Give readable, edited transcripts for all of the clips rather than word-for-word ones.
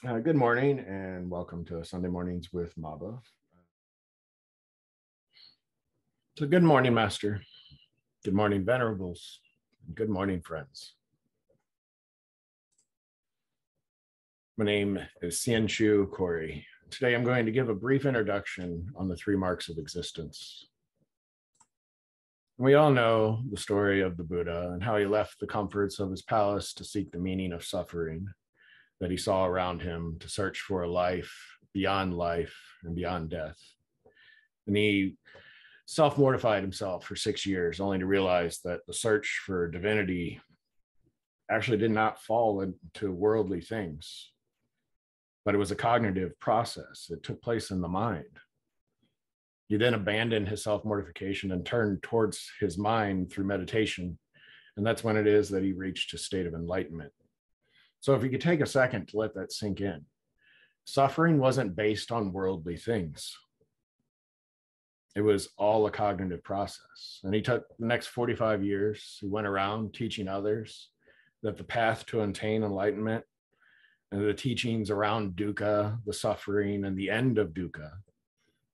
Good morning and welcome to Sunday Mornings with Maba. So, good morning, Master. Good morning, Venerables. Good morning, friends. My name is Xianchu, Cory. Today, I'm going to give a brief introduction on the three marks of existence. We all know the story of the Buddha and how he left the comforts of his palace to seek the meaning of suffering that he saw around him, to search for a life and beyond death. And he self-mortified himself for 6 years, only to realize that the search for divinity actually did not fall into worldly things, but it was a cognitive process. It took place in the mind. He then abandoned his self-mortification and turned towards his mind through meditation. And that's when it is that he reached a state of enlightenment. So if you could take a second to let that sink in, suffering wasn't based on worldly things. It was all a cognitive process. And he took the next 45 years, he went around teaching others that the path to attain enlightenment and the teachings around dukkha, the suffering, and the end of dukkha,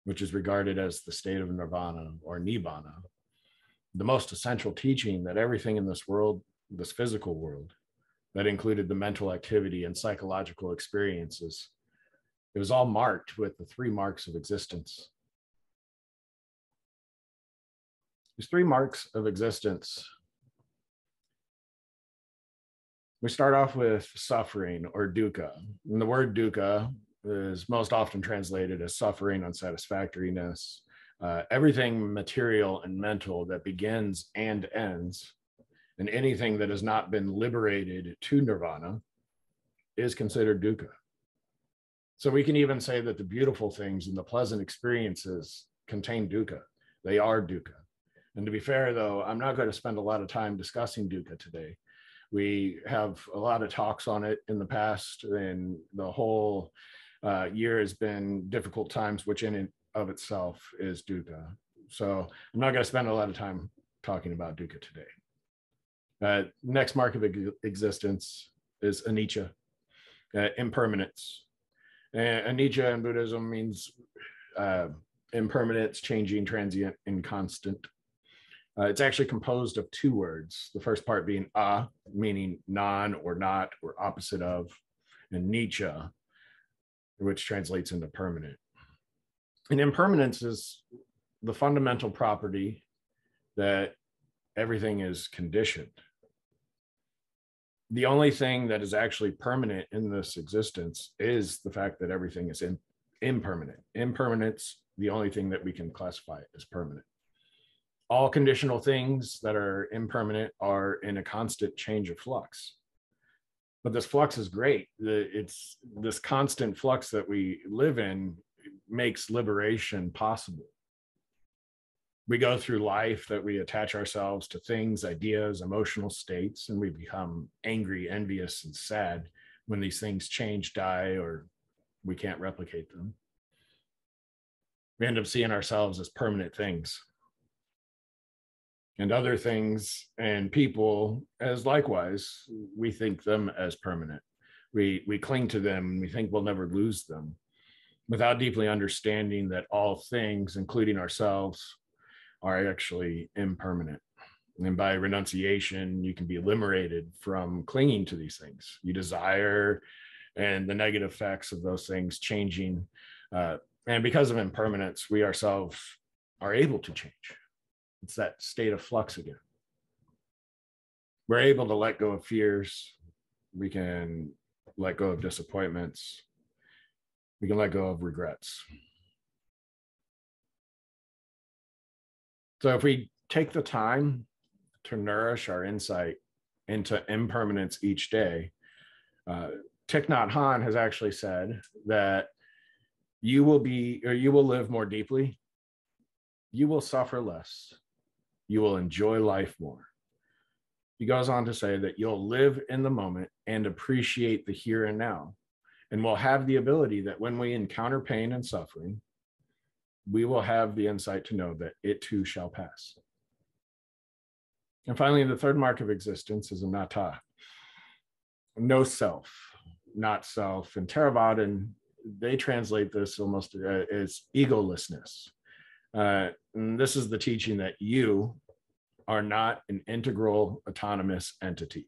which is regarded as the state of nirvana or nibbana, the most essential teaching that everything in this world, this physical world, that included the mental activity and psychological experiences, it was all marked with the three marks of existence. These three marks of existence. We start off with suffering or dukkha. And the word dukkha is most often translated as suffering, unsatisfactoriness, everything material and mental that begins and ends, and anything that has not been liberated to nirvana is considered dukkha. So we can even say that the beautiful things and the pleasant experiences contain dukkha. They are dukkha. And to be fair, though, I'm not going to spend a lot of time discussing dukkha today. We have a lot of talks on it in the past, and the whole year has been difficult times, which in and of itself is dukkha. So I'm not going to spend a lot of time talking about dukkha today. Next mark of existence is anicca, impermanence. Anicca in Buddhism means impermanence, changing, transient, inconstant. It's actually composed of two words. The first part being meaning non or not or opposite of, and nicca, which translates into permanent. And impermanence is the fundamental property that everything is conditioned. The only thing that is actually permanent in this existence is the fact that everything is impermanent. Impermanence, the only thing that we can classify as permanent. All conditional things that are impermanent are in a constant change of flux. But this flux is great. It's this constant flux that we live in makes liberation possible. We go through life that we attach ourselves to things, ideas, emotional states, and we become angry, envious, and sad when these things change, die, or we can't replicate them. We end up seeing ourselves as permanent things, and other things and people as likewise. We think them as permanent. We cling to them and we think we'll never lose them, without deeply understanding that all things, including ourselves, are actually impermanent. And by renunciation, you can be liberated from clinging to these things you desire and the negative effects of those things changing. And because of impermanence, we ourselves are able to change. It's that state of flux again. We're able to let go of fears. We can let go of disappointments. We can let go of regrets. So if we take the time to nourish our insight into impermanence each day, Thich Nhat Hanh has actually said that you will live more deeply, you will suffer less, you will enjoy life more. He goes on to say that you'll live in the moment and appreciate the here and now, and we'll have the ability that when we encounter pain and suffering, we will have the insight to know that it too shall pass. And finally, the third mark of existence is anatta, no self. not self. And Theravadan, they translate this almost as egolessness. And this is the teaching that you are not an integral autonomous entity.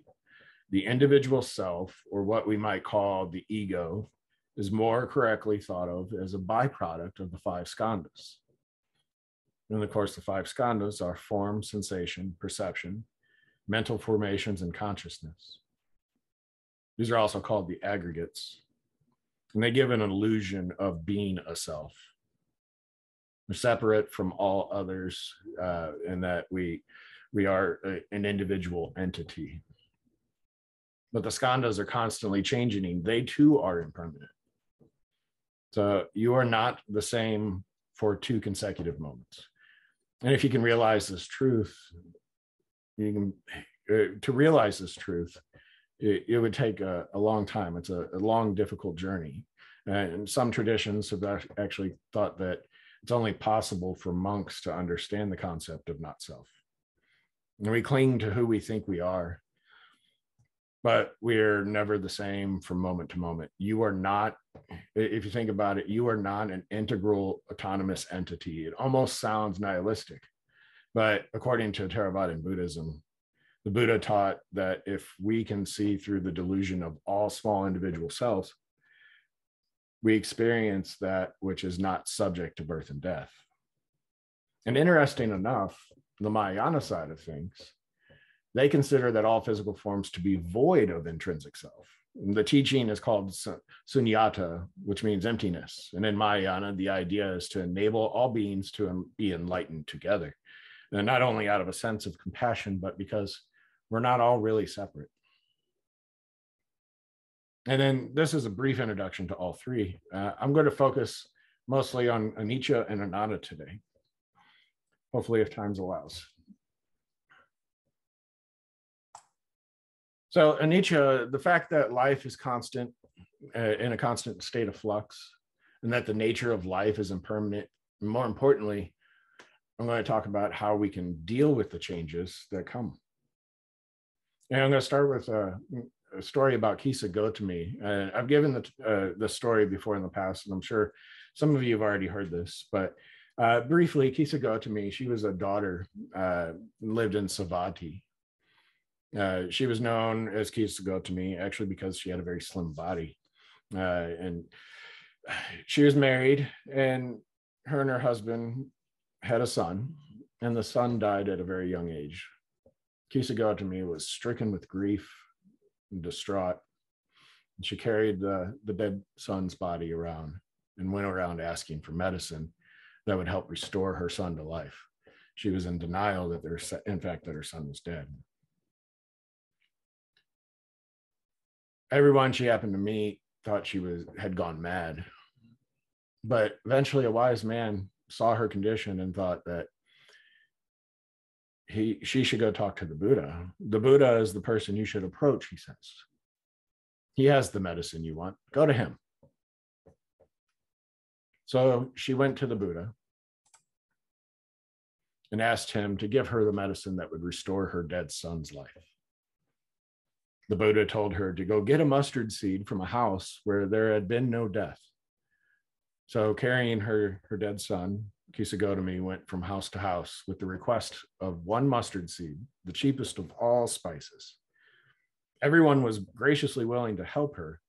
The individual self, or what we might call the ego, is more correctly thought of as a byproduct of the five skandhas. And of course, the five skandhas are form, sensation, perception, mental formations, and consciousness. These are also called the aggregates, and they give an illusion of being a self. They're separate from all others in that we are an individual entity. But the skandhas are constantly changing. They too are impermanent. So you are not the same for 2 consecutive moments. And if you can realize this truth, you can, to realize this truth, it would take a long time. It's a long, difficult journey. And some traditions have actually thought that it's only possible for monks to understand the concept of not self. And we cling to who we think we are, but we're never the same from moment to moment. You are not, if you think about it, you are not an integral autonomous entity. It almost sounds nihilistic, but according to Theravadan Buddhism, the Buddha taught that if we can see through the delusion of all small individual selves, we experience that which is not subject to birth and death. And interesting enough, the Mahayana side of things, they consider that all physical forms to be void of intrinsic self. And the teaching is called sunyata, which means emptiness. And in Mahayana, the idea is to enable all beings to be enlightened together. And not only out of a sense of compassion, but because we're not all really separate. And then this is a brief introduction to all three. I'm going to focus mostly on anicca and anatta today, hopefully if time allows. So anicca, the fact that life is constant, in a constant state of flux, and that the nature of life is impermanent. And more importantly, I'm going to talk about how we can deal with the changes that come. And I'm going to start with a story about Kisa Gotami. I've given the story before in the past, and I'm sure some of you have already heard this, but briefly, Kisa Gotami, she was a daughter, lived in Savatthi. She was known as Kisa Gotami actually because she had a very slim body. And she was married, and her husband had a son, and the son died at a very young age. Kisa Gotami was stricken with grief and distraught. And she carried the dead son's body around and went around asking for medicine that would help restore her son to life. She was in denial that that her son was dead. Everyone she happened to meet thought she had gone mad. But eventually a wise man saw her condition and thought that she should go talk to the Buddha. The Buddha is the person you should approach, he says. He has the medicine you want. Go to him. So she went to the Buddha and asked him to give her the medicine that would restore her dead son's life. The Buddha told her to go get a mustard seed from a house where there had been no death. So carrying her dead son, Kisa Gotami went from house to house with the request of one mustard seed, the cheapest of all spices. Everyone was graciously willing to help her,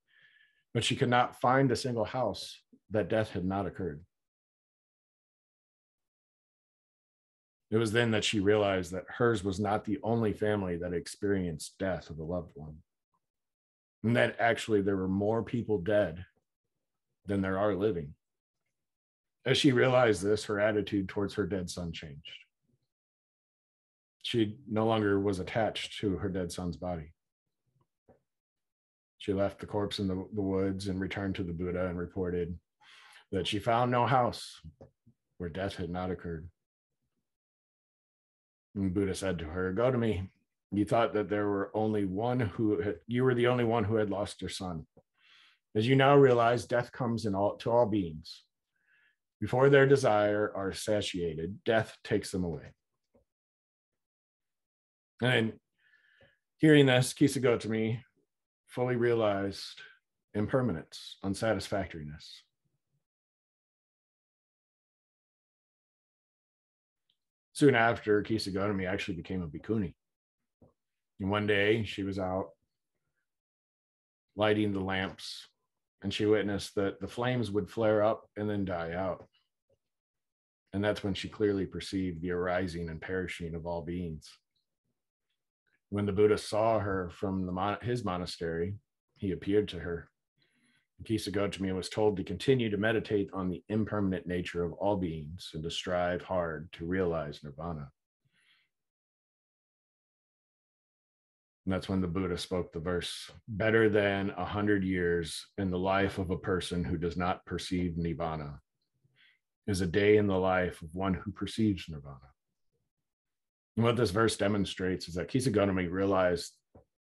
but she could not find a single house that death had not occurred. It was then that she realized that hers was not the only family that experienced death of a loved one, and that actually there were more people dead than there are living. As she realized this, her attitude towards her dead son changed. She no longer was attached to her dead son's body. She left the corpse in the woods and returned to the Buddha and reported that she found no house where death had not occurred. And the Buddha said to her, "Gotami, you thought that you were the only one who had lost your son. As you now realize, death comes to all beings. Before their desire are satiated, death takes them away." And hearing this, Kisa Gotami fully realized impermanence, unsatisfactoriness. Soon after, Kisagotami actually became a bhikkhuni. And one day she was out lighting the lamps, and she witnessed that the flames would flare up and then die out. And that's when she clearly perceived the arising and perishing of all beings. When the Buddha saw her from his monastery, he appeared to her. Kisagotami was told to continue to meditate on the impermanent nature of all beings and to strive hard to realize nirvana. And that's when the Buddha spoke the verse, better than 100 years in the life of a person who does not perceive nirvana is a day in the life of one who perceives nirvana. And what this verse demonstrates is that Kisagotami realized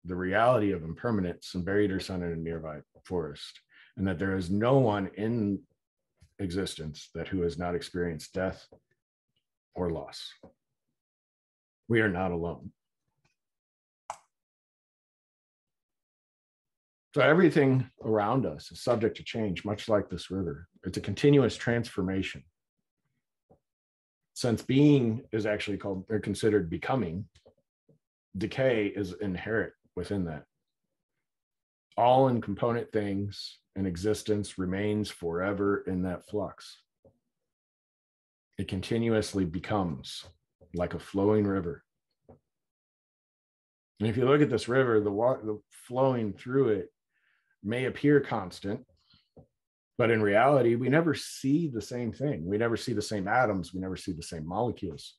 the reality of impermanence and buried her son in a nearby forest, and that there is no one in existence that who has not experienced death or loss. We are not alone. So everything around us is subject to change, much like this river. It's a continuous transformation. Since being is actually called or considered becoming, decay is inherent within that. All in component things and existence remains forever in that flux. It continuously becomes like a flowing river. And if you look at this river, the water flowing through it may appear constant, but in reality, we never see the same thing. We never see the same atoms. We never see the same molecules.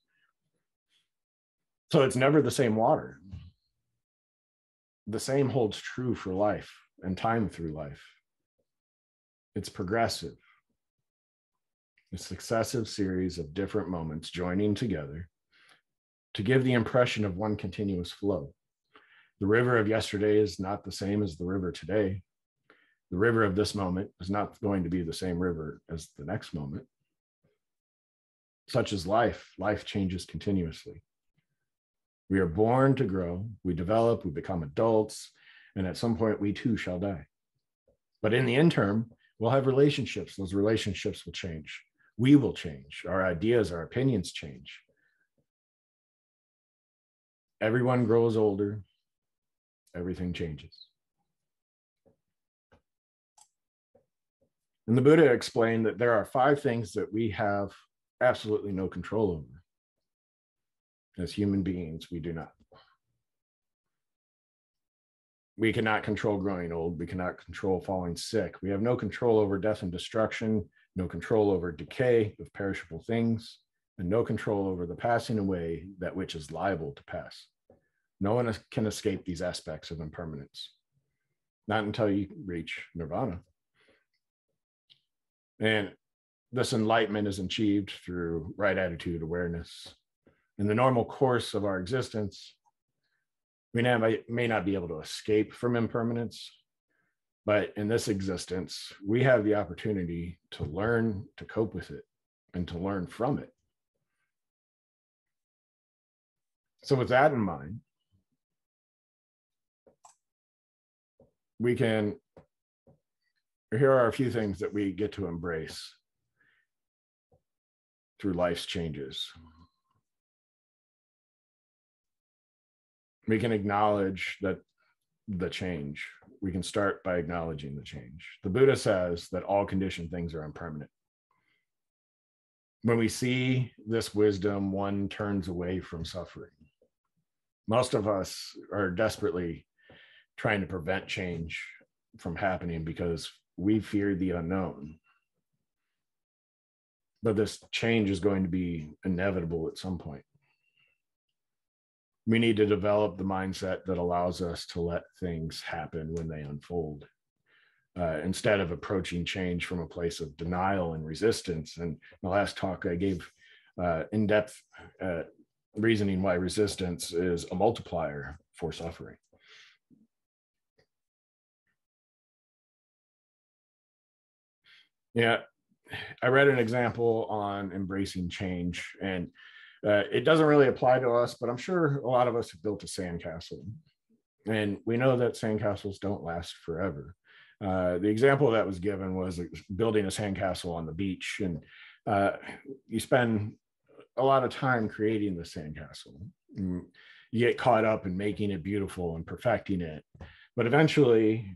So it's never the same water. The same holds true for life and time through life. It's progressive. A successive series of different moments joining together to give the impression of one continuous flow. The river of yesterday is not the same as the river today. The river of this moment is not going to be the same river as the next moment. Such is life. Life changes continuously. We are born to grow, we develop, we become adults, and at some point we too shall die. But in the interim, we'll have relationships. Those relationships will change. We will change. Our ideas, our opinions change. Everyone grows older. Everything changes. And the Buddha explained that there are 5 things that we have absolutely no control over. As human beings, we do not. We cannot control growing old. We cannot control falling sick. We have no control over death and destruction, no control over decay of perishable things, and no control over the passing away that which is liable to pass. No one can escape these aspects of impermanence, not until you reach nirvana. And this enlightenment is achieved through right attitude awareness. In the normal course of our existence, we may not be able to escape from impermanence, but in this existence, we have the opportunity to learn to cope with it and to learn from it. So with that in mind, here are a few things that we get to embrace through life's changes. We can acknowledge that the change. We can start by acknowledging the change. The Buddha says that all conditioned things are impermanent. When we see this wisdom, one turns away from suffering. Most of us are desperately trying to prevent change from happening because we fear the unknown. But this change is going to be inevitable at some point. We need to develop the mindset that allows us to let things happen when they unfold, instead of approaching change from a place of denial and resistance. And the last talk I gave in-depth reasoning why resistance is a multiplier for suffering. Yeah, I read an example on embracing change, and it doesn't really apply to us, but I'm sure a lot of us have built a sandcastle. And we know that sandcastles don't last forever. The example that was given was building a sandcastle on the beach, and you spend a lot of time creating the sandcastle. You get caught up in making it beautiful and perfecting it, but eventually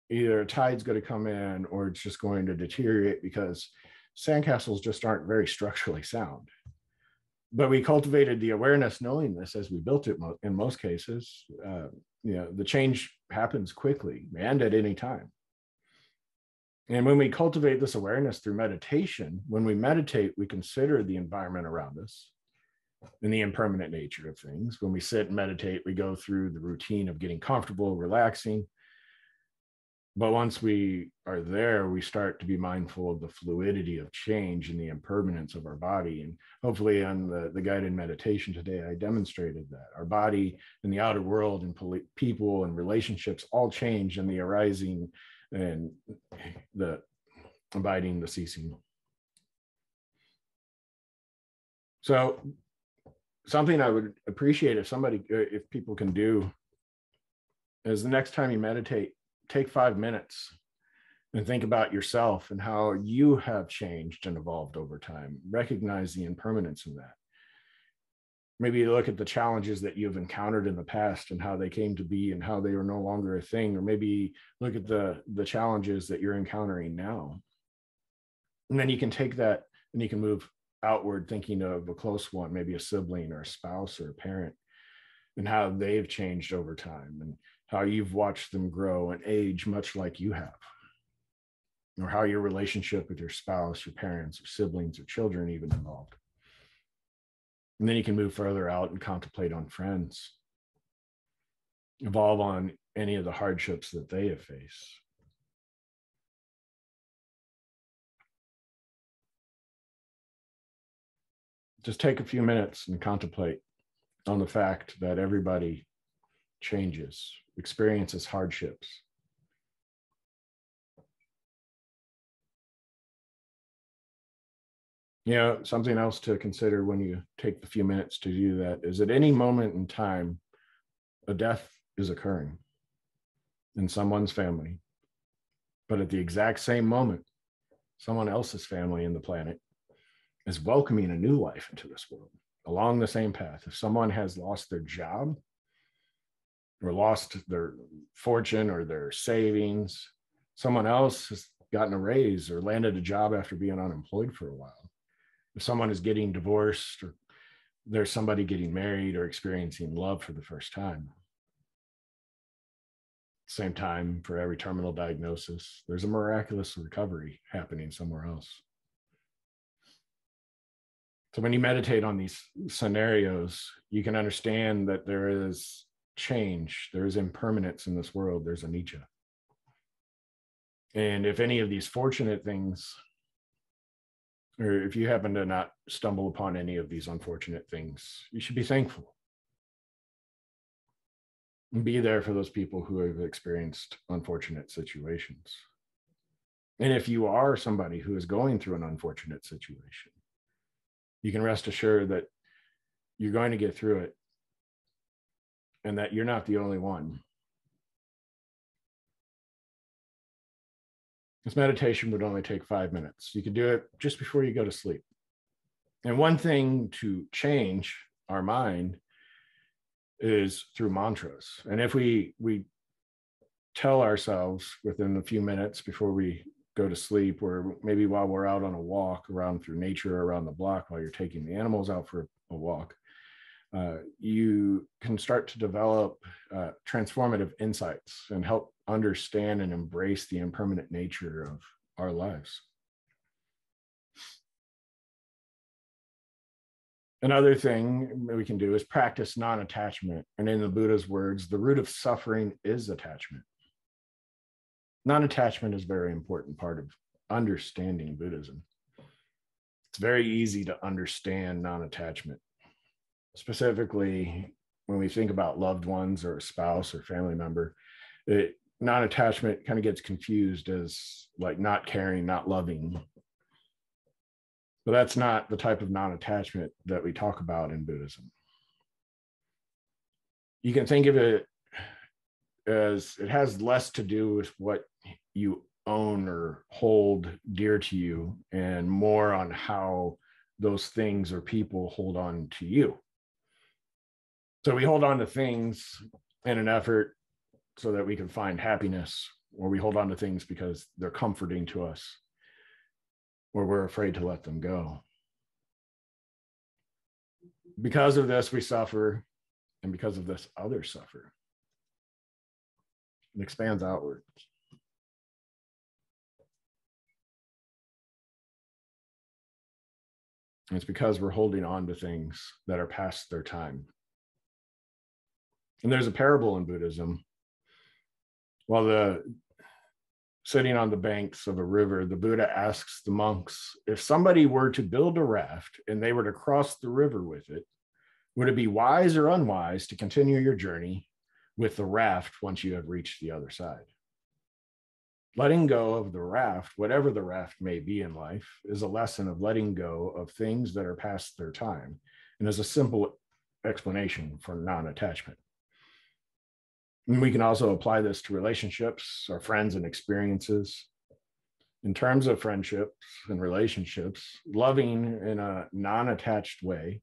either a tide's going to come in or it's just going to deteriorate, because sandcastles just aren't very structurally sound. But we cultivated the awareness knowing this as we built it. In most cases, the change happens quickly and at any time. And when we cultivate this awareness through meditation, when we meditate, we consider the environment around us and the impermanent nature of things. When we sit and meditate, we go through the routine of getting comfortable, relaxing. But once we are there, we start to be mindful of the fluidity of change and the impermanence of our body. And hopefully on the guided meditation today, I demonstrated that our body and the outer world and people and relationships all change in the arising and the abiding, the ceasing. So something I would appreciate if people can do is the next time you meditate, take 5 minutes and think about yourself and how you have changed and evolved over time. Recognize the impermanence in that. Maybe look at the challenges that you've encountered in the past and how they came to be and how they are no longer a thing. Or maybe look at the challenges that you're encountering now. And then you can take that and you can move outward, thinking of a close one, maybe a sibling or a spouse or a parent, and how they've changed over time and how you've watched them grow and age much like you have. Or how your relationship with your spouse, your parents, or siblings, or children even evolved. And then you can move further out and contemplate on friends, evolve on any of the hardships that they have faced. Just take a few minutes and contemplate on the fact that everybody changes, experiences hardships. Something else to consider when you take the few minutes to do that is at any moment in time, a death is occurring in someone's family. But at the exact same moment, someone else's family in the planet is welcoming a new life into this world along the same path. If someone has lost their job or lost their fortune or their savings, someone else has gotten a raise or landed a job after being unemployed for a while. If someone is getting divorced, or there's somebody getting married or experiencing love for the first time. Same time, for every terminal diagnosis, there's a miraculous recovery happening somewhere else. So when you meditate on these scenarios, you can understand that there is change, there is impermanence in this world, there's anicca. And if any of these fortunate things, or if you happen to not stumble upon any of these unfortunate things, you should be thankful. And be there for those people who have experienced unfortunate situations. And if you are somebody who is going through an unfortunate situation, you can rest assured that you're going to get through it and that you're not the only one. This meditation would only take 5 minutes. You could do it just before you go to sleep. And one thing to change our mind is through mantras. And if we tell ourselves within a few minutes before we go to sleep, or maybe while we're out on a walk around through nature, around the block, while you're taking the animals out for a walk, you can start to develop transformative insights and help understand and embrace the impermanent nature of our lives. Another thing that we can do is practice non-attachment. And in the Buddha's words, the root of suffering is attachment. Non-attachment is a very important part of understanding Buddhism. It's very easy to understand non-attachment. Specifically, when we think about loved ones or a spouse or family member, non-attachment kind of gets confused as like not caring, not loving. But that's not the type of non-attachment that we talk about in Buddhism. You can think of it as it has less to do with what you own or hold dear to you and more on how those things or people hold on to you. So we hold on to things in an effort so that we can find happiness, or we hold on to things because they're comforting to us, or we're afraid to let them go. Because of this, we suffer, and because of this, others suffer. It expands outward. And it's because we're holding on to things that are past their time. And there's a parable in Buddhism. While sitting on the banks of a river, the Buddha asks the monks, if somebody were to build a raft and they were to cross the river with it, would it be wise or unwise to continue your journey with the raft once you have reached the other side? Letting go of the raft, whatever the raft may be in life, is a lesson of letting go of things that are past their time, and is a simple explanation for non-attachment. And we can also apply this to relationships, our friends and experiences. In terms of friendships and relationships, loving in a non-attached way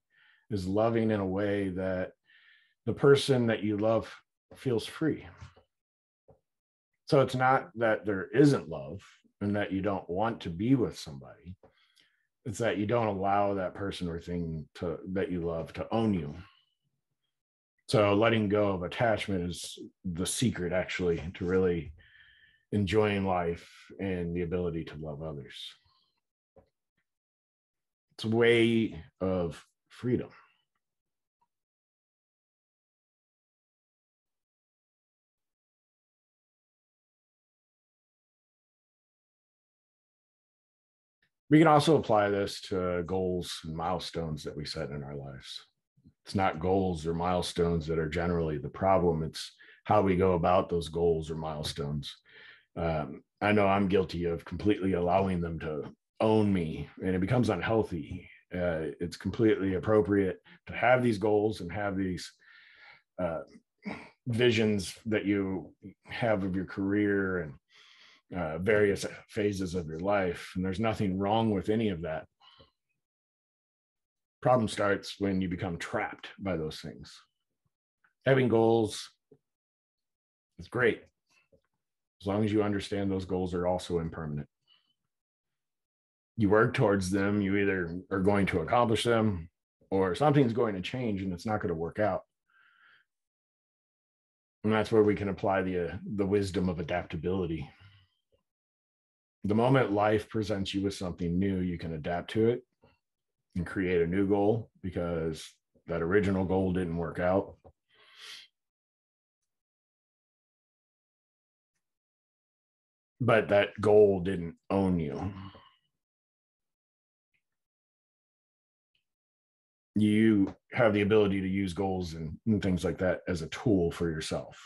is loving in a way that the person that you love feels free. So it's not that there isn't love and that you don't want to be with somebody. It's that you don't allow that person or thing that you love to own you. So letting go of attachment is the secret, actually, to really enjoying life and the ability to love others. It's a way of freedom. We can also apply this to goals and milestones that we set in our lives. It's not goals or milestones that are generally the problem. It's how we go about those goals or milestones. I know I'm guilty of completely allowing them to own me, and it becomes unhealthy. It's completely appropriate to have these goals and have these visions that you have of your career and various phases of your life. And there's nothing wrong with any of that. Problem starts when you become trapped by those things. Having goals is great, as long as you understand those goals are also impermanent. You work towards them, you either are going to accomplish them or something's going to change and it's not going to work out. And that's where we can apply the wisdom of adaptability. The moment life presents you with something new, you can adapt to it and create a new goal because that original goal didn't work out. But that goal didn't own you. You have the ability to use goals and things like that as a tool for yourself,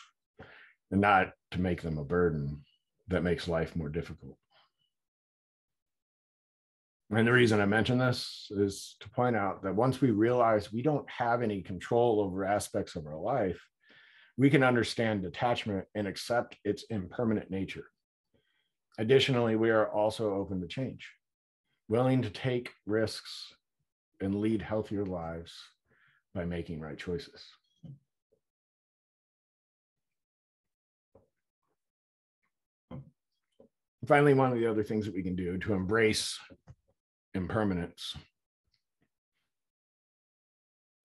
and not to make them a burden that makes life more difficult. And the reason I mention this is to point out that once we realize we don't have any control over aspects of our life, we can understand detachment and accept its impermanent nature. Additionally, we are also open to change, willing to take risks and lead healthier lives by making right choices. Finally, one of the other things that we can do to embrace impermanence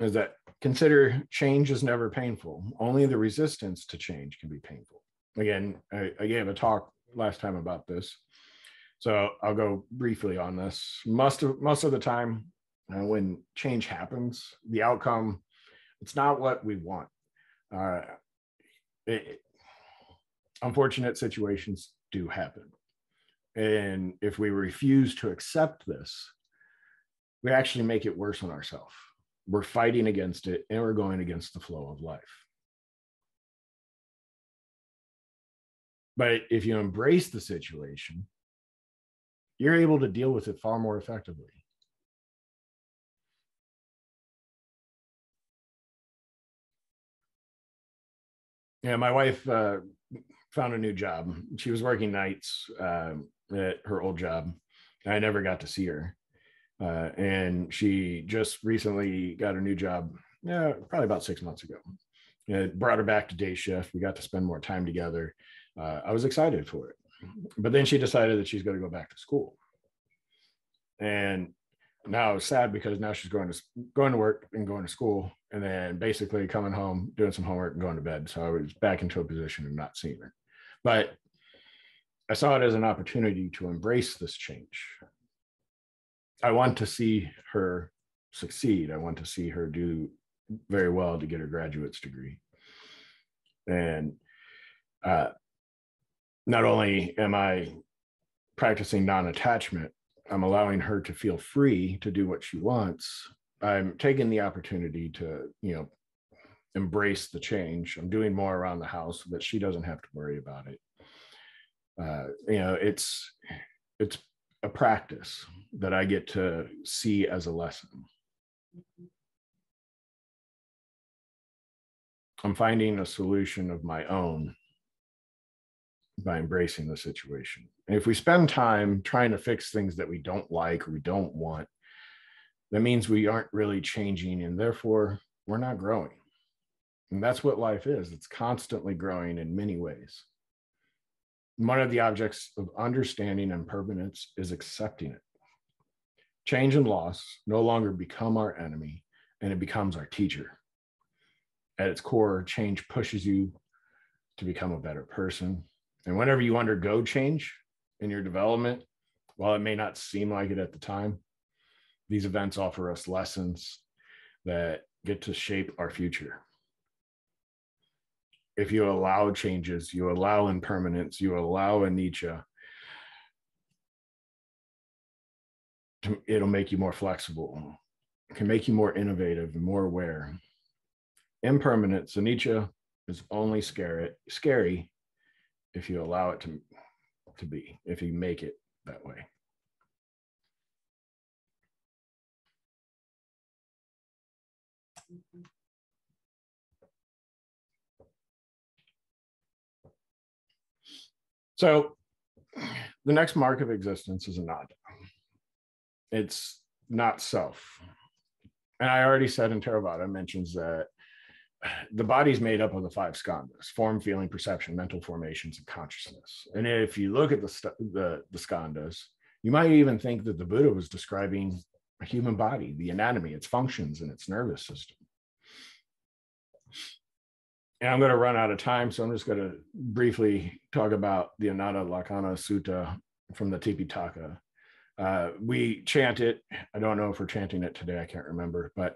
is that consider change is never painful. Only the resistance to change can be painful. Again, I gave a talk last time about this, so I'll go briefly on this. Most of the time, when change happens, the outcome, it's not what we want. Unfortunate situations do happen. And if we refuse to accept this, we actually make it worse on ourselves. We're fighting against it and we're going against the flow of life. But if you embrace the situation, you're able to deal with it far more effectively. Yeah, my wife found a new job. She was working nights at her old job. I never got to see her. And she just recently got a new job, probably about 6 months ago. It brought her back to day shift. We got to spend more time together. I was excited for it. But then she decided that she's going to go back to school. And now it's sad because now she's going to work and going to school, and then basically coming home, doing some homework and going to bed. So I was back into a position of not seeing her. But I saw it as an opportunity to embrace this change. I want to see her succeed. I want to see her do very well to get her graduate's degree. And not only am I practicing non-attachment, I'm allowing her to feel free to do what she wants. I'm taking the opportunity to, embrace the change. I'm doing more around the house so that she doesn't have to worry about it. It's a practice that I get to see as a lesson. I'm finding a solution of my own by embracing the situation. And if we spend time trying to fix things that we don't like or we don't want, that means we aren't really changing, and therefore we're not growing. And that's what life is. It's constantly growing in many ways. One of the objects of understanding impermanence is accepting it. Change and loss no longer become our enemy, and it becomes our teacher. At its core, change pushes you to become a better person. And whenever you undergo change in your development, while it may not seem like it at the time, these events offer us lessons that get to shape our future. If you allow changes, you allow impermanence, you allow anicca, it'll make you more flexible. It can make you more innovative and more aware. Impermanence, anicca, is only scary if you allow it to be, if you make it that way. So the next mark of existence is anatta. It's not self. And I already said in Theravada mentions that the body's made up of the 5 skandhas: form, feeling, perception, mental formations, and consciousness. And if you look at the skandhas, you might even think that the Buddha was describing a human body, the anatomy, its functions, and its nervous system. And I'm going to run out of time, so I'm just going to briefly talk about the Anatta Lakkhana Sutta from the Tipitaka. We chant it. I don't know if we're chanting it today. I can't remember. But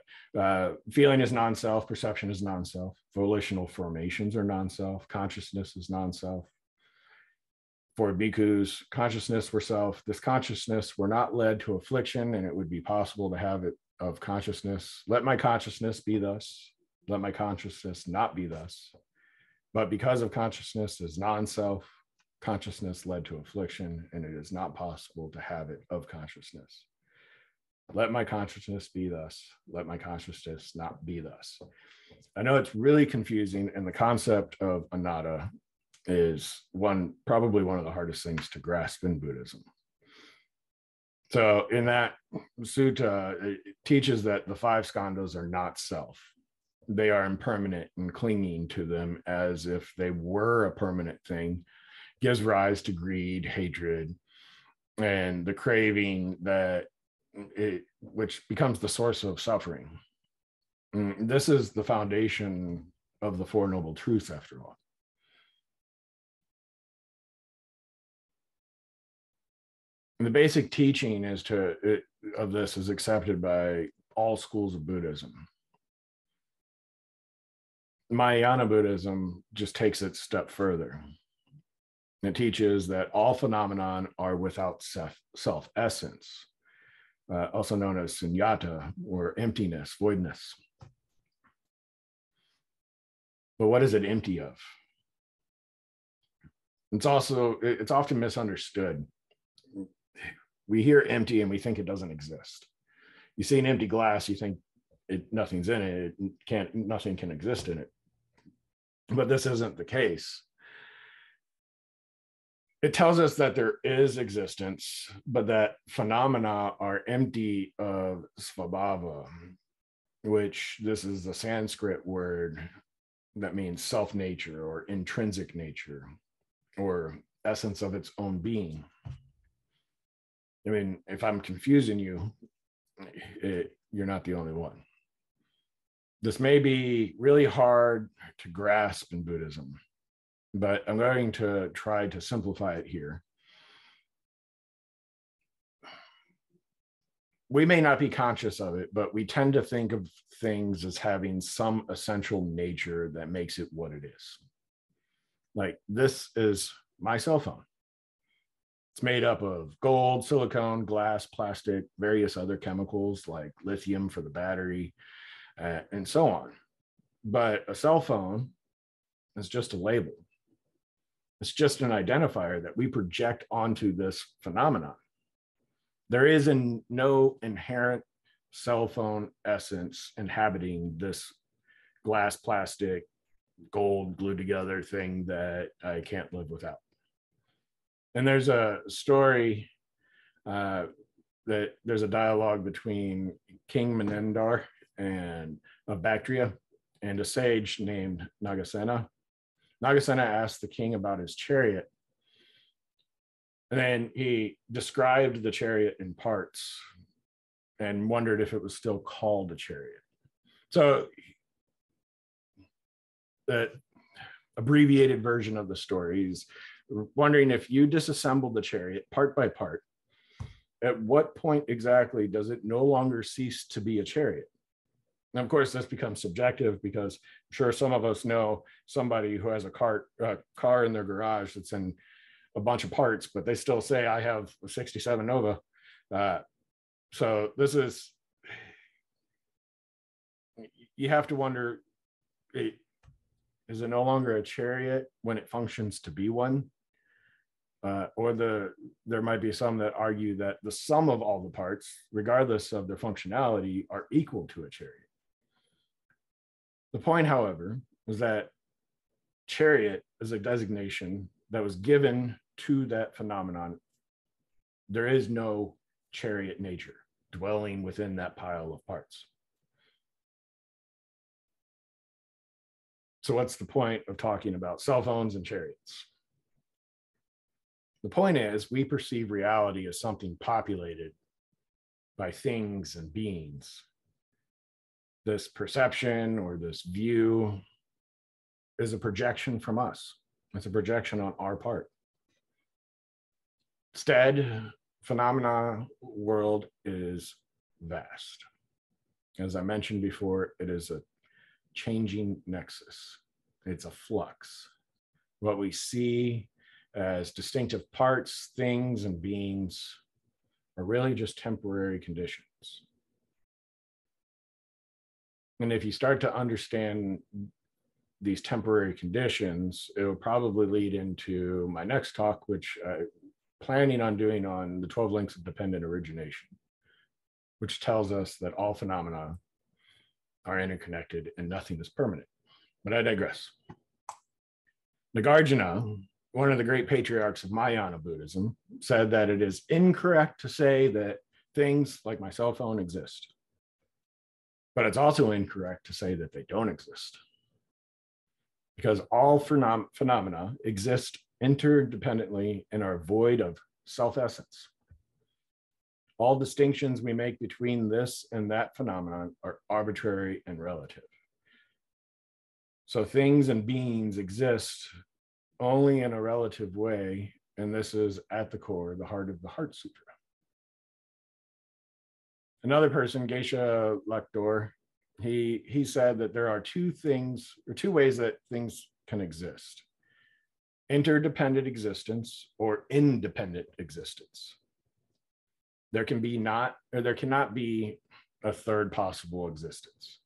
feeling is non-self. Perception is non-self. Volitional formations are non-self. Consciousness is non-self. For bhikkhus, consciousness were self. This consciousness were not led to affliction, and it would be possible to have it of consciousness. Let my consciousness be thus. Let my consciousness not be thus. But because of consciousness is non-self, consciousness led to affliction, and it is not possible to have it of consciousness. Let my consciousness be thus. Let my consciousness not be thus. I know it's really confusing, and the concept of anatta is probably one of the hardest things to grasp in Buddhism. So in that sutta, it teaches that the 5 skandhas are not self. They are impermanent, and clinging to them as if they were a permanent thing gives rise to greed, hatred, and the craving which becomes the source of suffering. This is the foundation of the 4 Noble Truths, after all. And the basic teaching of this is accepted by all schools of Buddhism. Mahayana Buddhism just takes it a step further. It teaches that all phenomenon are without self-essence, also known as sunyata, or emptiness, voidness. But what is it empty of? It's often misunderstood. We hear empty and we think it doesn't exist. You see an empty glass, you think nothing's in it. Nothing can exist in it. but this isn't the case. It tells us that there is existence, but that phenomena are empty of svabhava, which this is the Sanskrit word that means self-nature or intrinsic nature or essence of its own being. I mean, if I'm confusing you, you're not the only one. This may be really hard to grasp in Buddhism, but I'm going to try to simplify it here. We may not be conscious of it, but we tend to think of things as having some essential nature that makes it what it is. Like, this is my cell phone. It's made up of gold, silicone, glass, plastic, various other chemicals like lithium for the battery, and so on. But a cell phone is just a label. It's just an identifier that we project onto this phenomenon. There is no inherent cell phone essence inhabiting this glass, plastic, gold glued together thing that I can't live without. And there's a story that there's a dialogue between King Menendar of Bactria and a sage named Nagasena. Nagasena asked the king about his chariot, and then he described the chariot in parts and wondered if it was still called a chariot. So the abbreviated version of the story is wondering, if you disassemble the chariot part by part, at what point exactly does it no longer cease to be a chariot? And of course, this becomes subjective, because I'm sure some of us know somebody who has a car in their garage that's in a bunch of parts, but they still say, I have a 67 Nova. So this is, you have to wonder, is it no longer a chariot when it functions to be one? Or there might be some that argue that the sum of all the parts, regardless of their functionality, are equal to a chariot. The point, however, is that chariot is a designation that was given to that phenomenon. There is no chariot nature dwelling within that pile of parts. So what's the point of talking about cell phones and chariots? The point is, we perceive reality as something populated by things and beings. This perception or this view is a projection from us. It's a projection on our part. Instead, phenomena world is vast. As I mentioned before, it is a changing nexus. It's a flux. What we see as distinctive parts, things, and beings are really just temporary conditions. And if you start to understand these temporary conditions, it will probably lead into my next talk, which I'm planning on doing on the 12 links of dependent origination, which tells us that all phenomena are interconnected and nothing is permanent. But I digress. Nagarjuna, one of the great patriarchs of Mahayana Buddhism, said that it is incorrect to say that things like my cell phone exist. But it's also incorrect to say that they don't exist, because all phenomena exist interdependently and are void of self-essence. All distinctions we make between this and that phenomenon are arbitrary and relative. So things and beings exist only in a relative way, and this is at the core, the heart of the Heart Sutra. Another person, Geshe Lakdor, he said that there are two ways that things can exist: interdependent existence or independent existence. There cannot be a third possible existence.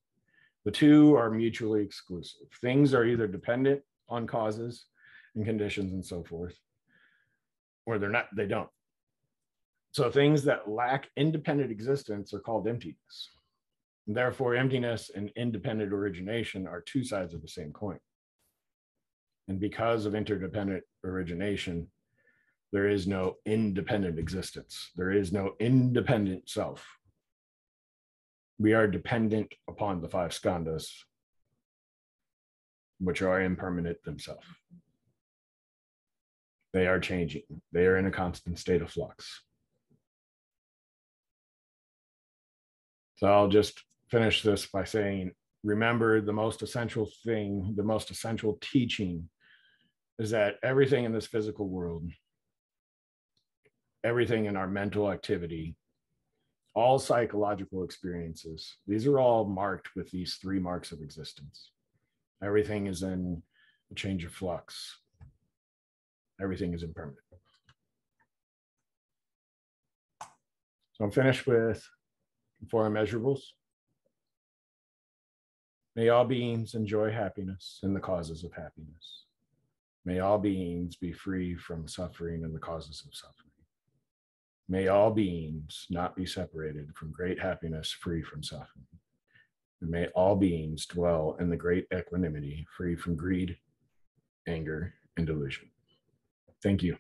The two are mutually exclusive. Things are either dependent on causes and conditions and so forth, or they don't. So things that lack independent existence are called emptiness. And therefore, emptiness and independent origination are two sides of the same coin. And because of interdependent origination, there is no independent existence. There is no independent self. We are dependent upon the five skandhas, which are impermanent themselves. They are changing. They are in a constant state of flux. So I'll just finish this by saying, remember, the most essential thing, the most essential teaching is that everything in this physical world, everything in our mental activity, all psychological experiences, these are all marked with these three marks of existence. Everything is in a change of flux. Everything is impermanent. So I'm finished with 4 immeasurables. May all beings enjoy happiness and the causes of happiness. May all beings be free from suffering and the causes of suffering. May all beings not be separated from great happiness, free from suffering. And may all beings dwell in the great equanimity, free from greed, anger, and delusion. Thank you.